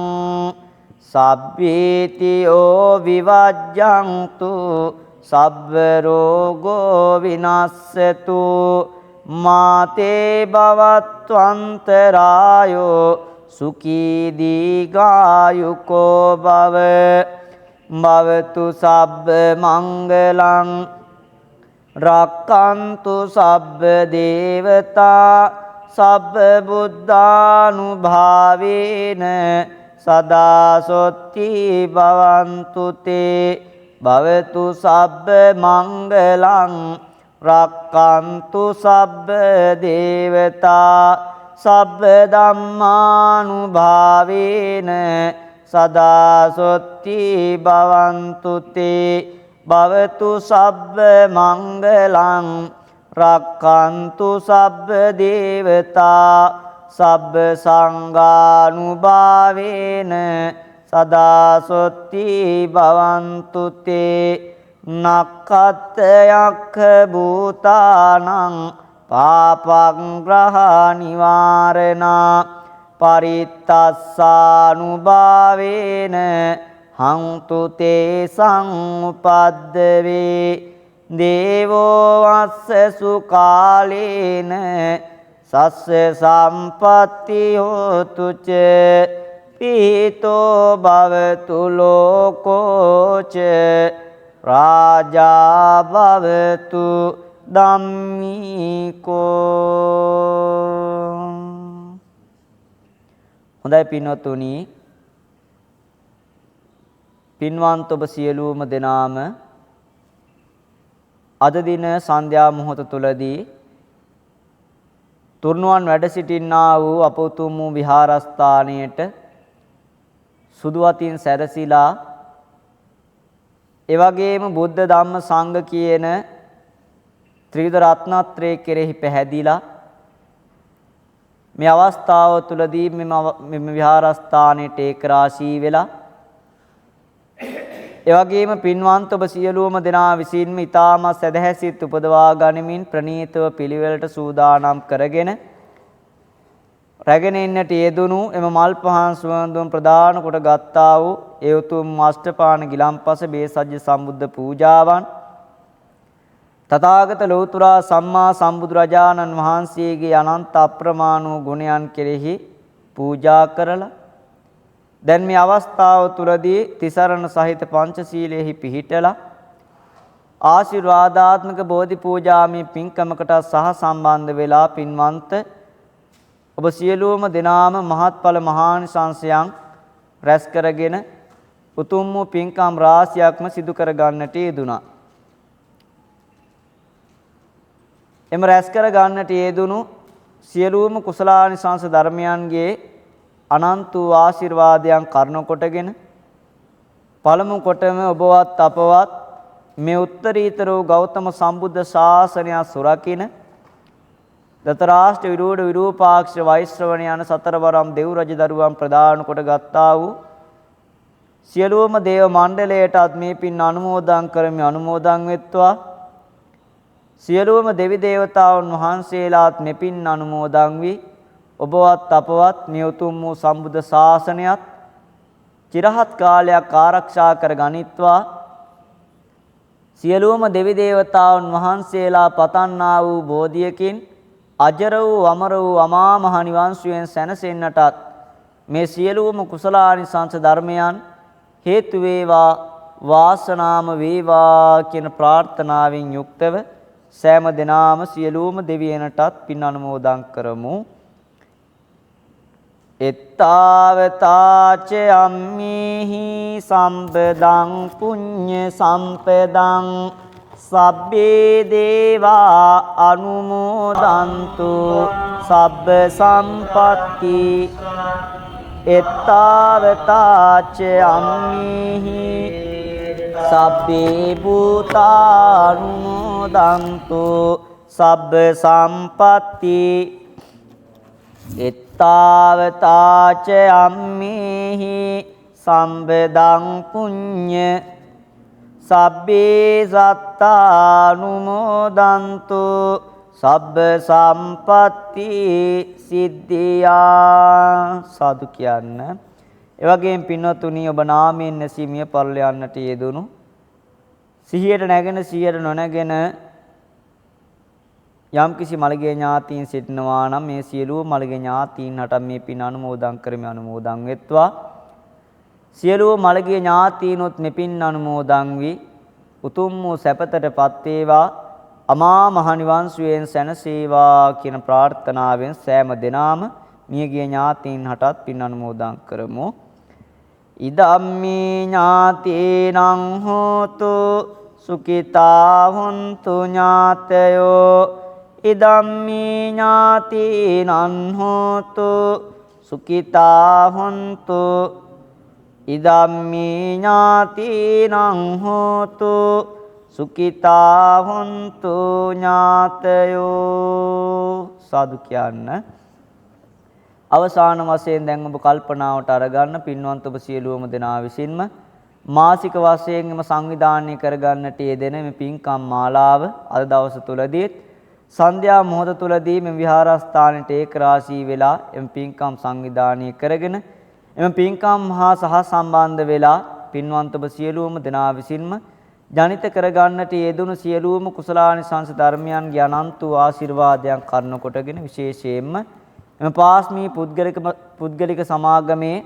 සබ්බීතියෝ විවජ්ජන්තු සබ්බ රෝගෝ විනස්සතු මාතේ භවත්වන්තරායෝ සුඛී දීඝායුකෝ භව භවතු සබ්බ මංගලං රක්ඛන්තු සබ්බ දේවතා සබ්බ බුද්ධානුභාවේන සදා සොත්ති භවන්තු තේ භවතු සබ්බ මංගලං රක්ඛන්තු සබ්බ දේවතා සබ්බ ධම්මානුභාවේන සදා සොත්ති භවන්තු තේ භවතු සබ්බ මංගලං රක්ඛන්තු සබ්බ දේවතා සබ්බ සංඝානුභාවේන සදා සොත්ති භවන්තු තේ නක්ඛත් යක්ඛ භූතානං පාපග්‍රහ නිවාරණා පරිත්තස්සානුභාවේන හංතු තේ සංඋපද්දවේ දේවෝ වස්ස සුකාලේන සස්ස සම්පත්ති හෝතු ච පීතෝ භවතු ලෝකෝ ච රාජා භවතු ධම්මිකෝ. හොඳයි පින්වත්නි, පින්වන්ත ඔබ සියලුම දෙනාම අද දින සන්ධ්‍යා මොහොත තුලදී තුර්ණුවන් වැඩ සිටින්නා වූ අප උතුම් වූ විහාරස්ථානයට සුදු අතින් සැරසිලා එවැගේම බුද්ධ ධම්ම සංඝ කියන ත්‍රිවිධ රත්නත්‍රය කෙරෙහි පැහැදිලා මේ අවස්ථාව තුලදී මෙම විහාරස්ථානයට ඒකරාශී වෙලා එවැගේම පින්වන්ත ඔබ සියලුම දෙනා විසින්ම ඊටම සදහැසිත උපදවා ගනිමින් ප්‍රණීතව පිළිවෙලට සූදානම් කරගෙන රැගෙන එන්නට යෙදුණු එම මල් පහන් සුවඳුන් ප්‍රදාන කොට ගත්තා වූ ඒ උතුම් අෂ්ටපාණ ගිලම්පස බේසජ්‍ය සම්බුද්ධ පූජාවන් තථාගත ලෞතර සම්මා සම්බුදුරජාණන් වහන්සේගේ අනන්ත අප්‍රමාණ වූ ගුණයන් කෙරෙහි පූජා කරලා දැන් මේ අවස්ථාව තුලදී තිසරණ සහිත පංචශීලයේහි පිහිටලා ආශිර්වාදාත්මක බෝධි පූජාමේ පින්කමකට සහ සම්බන්ධ වෙලා පින්වන්ත ඔබ සියලුම දෙනාම මහත්ඵල මහානිසංසයන් රැස් කරගෙන උතුම් වූ පින්කම් රාශියක්ම සිදු කර ගන්නට යෙදුණා. එම රැස් කර ගන්නට යෙදුණු සියලුම කුසලානිසංස ධර්මයන්ගේ අනන්ත වූ ආශිර්වාදයන් කරුණ කොටගෙන පළමු කොටම ඔබවත් අපවත් මේ උත්තරීතර වූ ගෞතම සම්බුද්ධ ශාසනය සුරකින්න දතරාෂ්ට විරූඪ විරූපාක්ෂ වෛශ්‍රවණ යන සතරවරම් දෙව් රජ දරුවන් ප්‍රදාන කොට ගත්තා වූ සියලුම දේව මණ්ඩලයටත් මේ පින් අනුමෝදන් කරමි අනුමෝදන් වෙත්වා සියලුම දෙවි දේවතාවුන් වහන්සේලාත් මේ පින් අනුමෝදන් වී ඔබවත් අපවත් මේ උතුම් වූ සම්බුද්ධ ශාසනයත් චිරහත් කාලයක් ආරක්ෂා කර ගනිත්වා සියලුම දෙවි දේවතාවුන් වහන්සේලා පතන්නා වූ බෝධියකින් අජර වූ අමර වූ අමා මහ නිවන් සුවයෙන් සැනසෙන්නටත් මේ සියලුම කුසලානිසංස ධර්මයන් හේතු වේවා වාසනාම වේවා කියන ප්‍රාර්ථනාවෙන් යුක්තව සෑම දිනාම සියලුම දෙවියන්ටත් පින් අනුමෝදන් කරමු. එත්තාවතාච අම්මේහි සම්පදං පුඤ්ඤ සම්පදං සබ්බේ දේවා අනුමෝදන්තු සබ්බ සම්පatti එත්තාවතාච අම්මේහි සබ්බේ භූතානුමෝදන්තු සබ්බ සම්පatti එත්තාවතාච අම්මේහි සම්පදං පුඤ්ඤ සබ්බේ සත්තානුමෝදන්තු සබ්බ සම්පatti සිද්ධියා සාදු කියන්න. එවැගේම පින්වතුනි ඔබ නාමයෙන් නැසීමිය පරල යන්නට යෙදුණු සිහියට නැගෙන සිහියට නොනැගෙන යම්කිසි මළගේ ඥාතීන් සිටිනවා නම් මේ සියලුම මළගේ ඥාතීන් හට මේ පින් අනුමෝදන් කරමි අනුමෝදන් වෙත්වා සියලුම මළගේ ඥාතීනොත් මේ පින් අනුමෝදන් වී උතුම් වූ සැපතටපත් වේවා අමා මහ නිවන් සුවයෙන් සැනසේවා කියන ප්‍රාර්ථනාවෙන් සෑම දිනාම මියගිය ඥාතීන් හටත් පින් අනුමෝදන් කරමු. ඉදම්මේ ඥාතේනං හෝතු සුඛිතා හොන්තු ඥාතයෝ ඉදම්මේ ඥාතේනං හෝතු සුඛිතා හොන්තු ඉදම්මේ ඥාතේනං හෝතු සුඛිතා හොන්තු ඥාතයෝ සාදු කියන්න. අවසාන වශයෙන් දැන් ඔබ කල්පනාවට අරගන්න පින්වන්ත ඔබ සියලුම දෙනා විසින්ම මාසික වශයෙන් එම සංවිධානය කරගන්නට යෙදෙන මේ පින්කම් මාලාව අද දවස තුලදී සන්ධ්‍යා මොහොත තුලදී මේ විහාරස්ථානයේ ඒකරාශී වෙලා එම පින්කම් සංවිධානය කරගෙන එම පින්කම් හා සහ සම්බන්ධ වෙලා පින්වන්ත ඔබ සියලුම දෙනා විසින්ම ජනිත කරගන්නට යෙදුණු සියලුම කුසලානිසංස ධර්මයන්ගේ අනන්ත වූ ආශිර්වාදයන් කරන කොටගෙන විශේෂයෙන්ම එම පාස්මී පුද්ගලික සමාගමේ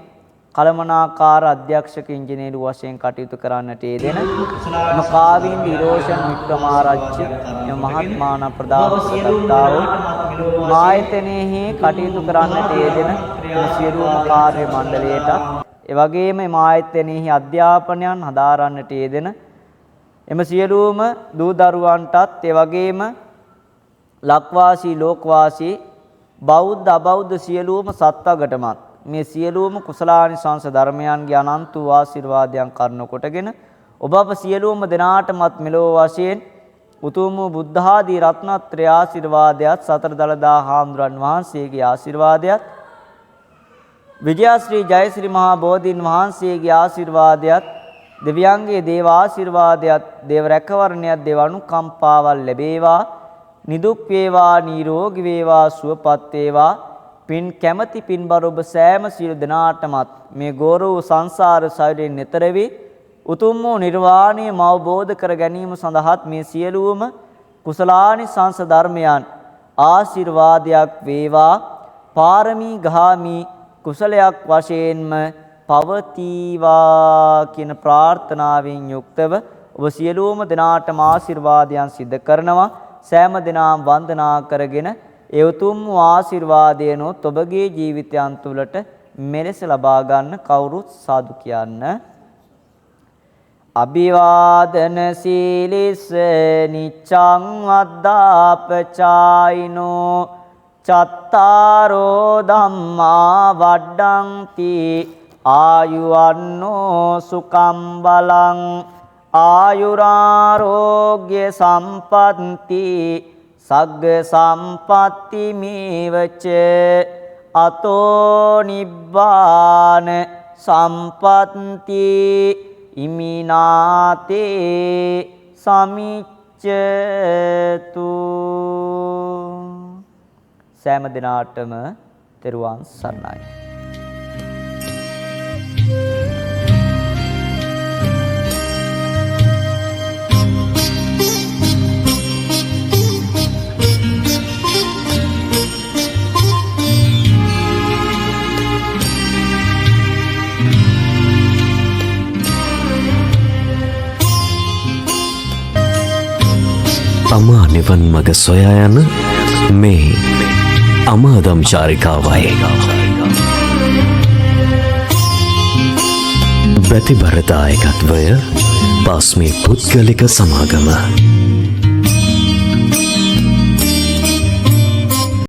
කළමනාකාර අධ්‍යක්ෂක ඉංජිනේරු වශයෙන් කටයුතු කරන්නට යෙදෙන එම කාවින් විරෝෂන් වික්‍රමාරච්චි එම මහත්මාන ප්‍රදාපසත්තාව මායතනෙහි කටයුතු කරන්නට යෙදෙන සියලුම කාර්ය මණ්ඩලයට එවැගේම මායතනෙහි අධ්‍යාපනයන් හදාරන්නට යෙදෙන එම සියලුම දූ දරුවන්ටත් ඒ වගේම ලක්වාසී ලෝකවාසී බෞද්ධ අබෞද්ධ සියලුම සත්වගටමත් මේ සියලුම කුසලානිසංස ධර්මයන්ගේ අනන්ත වූ ආශිර්වාදයන් කරන කොටගෙන ඔබ අප සියලුම දෙනාටමත් මෙලොව වශයෙන් උතුම් බුද්ධ ආදී රත්නත්‍රය ආශිර්වාදයත් සතර දළදා හාමුදුරන් වහන්සේගේ ආශිර්වාදයත් විජයශ්‍රී ජයශ්‍රී මහා බෝධීන් වහන්සේගේ ආශිර්වාදයත් දෙවියන්ගේ දේව ආශිර්වාදයත් දේව රැකවරණයත් දේව අනුකම්පාවල් ලැබේවා නිදුක් වේවා නිරෝගී වේවා සුවපත් වේවා පින් කැමැති පින්බර ඔබ සෑම සියලු දෙනාටමත් මේ ගෝරෝ සංසාර සයුරෙන් එතර වී උතුම් වූ නිර්වාණය අවබෝධ කර ගැනීම සඳහාත් මේ සියලුම කුසලානිසංස ධර්මයන් ආශිර්වාදයක් වේවා පාරමී ගාමි කුසලයක් වශයෙන්ම පවතිවා කියන ප්‍රාර්ථනාවෙන් යුක්තව ඔබ සියලුම දෙනාටම ආශිර්වාදයන් සිද්ධ කරනවා සෑම දිනම වන්දනා කරගෙන ඒ උතුම් වූ ආශිර්වාදයනොත් ඔබගේ ජීවිතයන් තුළට මෙලෙස ලබා ගන්න කවුරුත් සාදු කියන්න. අභිවාදන සීලිස්ස නිච්ඡං වද්දාපචායිනෝ චත්තාරෝ ධම්මා වඩ්ඩಂತಿ ආයුවන්නෝ සුකම් බලං ආයුරාරෝග්‍ය සම්පත්ති සග්ග සම්පatti මේවච අතෝ නිබ්බාන සම්පත්ති ඉමිනාතේ සමිච්ඡතු සෑම දිනාටම තෙරුවන් සරණයි. අමා නිවන් මඟ සොයා යන මේ අමාදම් චාරිකාවයි. ප්‍රතිබරදායකත්වය පාස්මී පුද්ගලික සමාගම.